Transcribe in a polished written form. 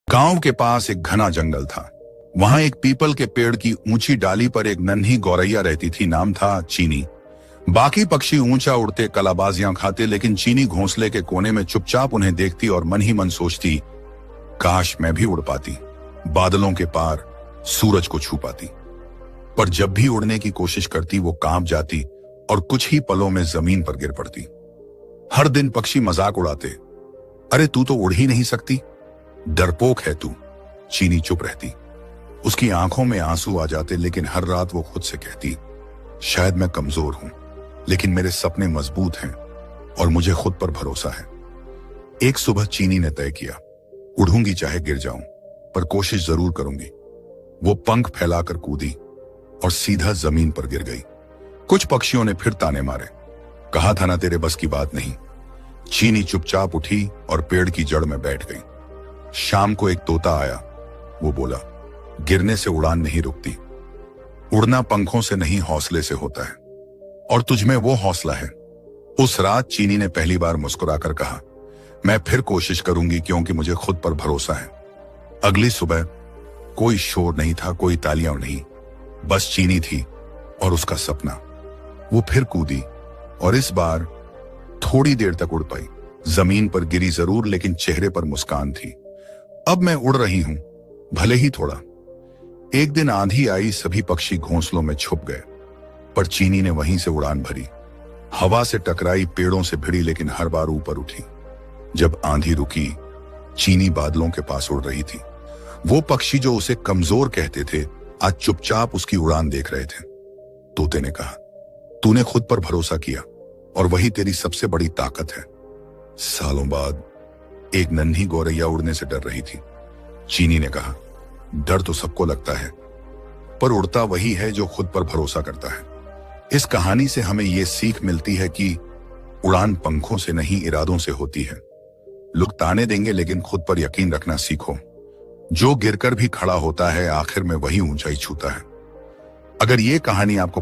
गांव के पास एक घना जंगल था। वहां एक पीपल के पेड़ की ऊंची डाली पर एक नन्ही गौरैया रहती थी। नाम था चीनी। बाकी पक्षी ऊंचा उड़ते, कलाबाजियां खाते, लेकिन चीनी घोंसले के कोने में चुपचाप उन्हें देखती और मन ही मन सोचती, काश मैं भी उड़ पाती, बादलों के पार सूरज को छू पाती। पर जब भी उड़ने की कोशिश करती वो कांप जाती और कुछ ही पलों में जमीन पर गिर पड़ती। हर दिन पक्षी मजाक उड़ाते, अरे तू तो उड़ ही नहीं सकती, डरपोक है तू। चीनी चुप रहती। उसकी आंखों में आंसू आ जाते, लेकिन हर रात वो खुद से कहती, शायद मैं कमजोर हूं, लेकिन मेरे सपने मजबूत हैं और मुझे खुद पर भरोसा है। एक सुबह चीनी ने तय किया, उड़ूंगी चाहे गिर जाऊं, पर कोशिश जरूर करूंगी। वो पंख फैलाकर कूदी और सीधा जमीन पर गिर गई। कुछ पक्षियों ने फिर ताने मारे, कहा था ना तेरे बस की बात नहीं। चीनी चुपचाप उठी और पेड़ की जड़ में बैठ गई। शाम को एक तोता आया। वो बोला, गिरने से उड़ान नहीं रुकती, उड़ना पंखों से नहीं हौसले से होता है, और तुझमें वो हौसला है। उस रात चीनी ने पहली बार मुस्कुराकर कहा, मैं फिर कोशिश करूंगी, क्योंकि मुझे खुद पर भरोसा है। अगली सुबह कोई शोर नहीं था, कोई तालियां नहीं, बस चीनी थी और उसका सपना। वो फिर कूदी और इस बार थोड़ी देर तक उड़ पाई। जमीन पर गिरी जरूर, लेकिन चेहरे पर मुस्कान थी। अब मैं उड़ रही हूं, भले ही थोड़ा। एक दिन आंधी आई, सभी पक्षी घोंसलों में छुप गए, पर चीनी ने वहीं से उड़ान भरी। हवा से टकराई, पेड़ों से भिड़ी, लेकिन हर बार ऊपर उठी। जब आंधी रुकी, चीनी बादलों के पास उड़ रही थी। वो पक्षी जो उसे कमजोर कहते थे, आज चुपचाप उसकी उड़ान देख रहे थे। तोते ने कहा, तूने खुद पर भरोसा किया और वही तेरी सबसे बड़ी ताकत है। सालों बाद एक नन्ही गौरैया उड़ने से डर रही थी। चीनी ने कहा, डर तो सबको लगता है, पर उड़ता वही है जो खुद पर भरोसा करता है। इस कहानी से हमें यह सीख मिलती है कि उड़ान पंखों से नहीं, इरादों से होती है। लोग ताने देंगे, लेकिन खुद पर यकीन रखना सीखो। जो गिरकर भी खड़ा होता है, आखिर में वही ऊंचाई छूता है। अगर ये कहानी आपको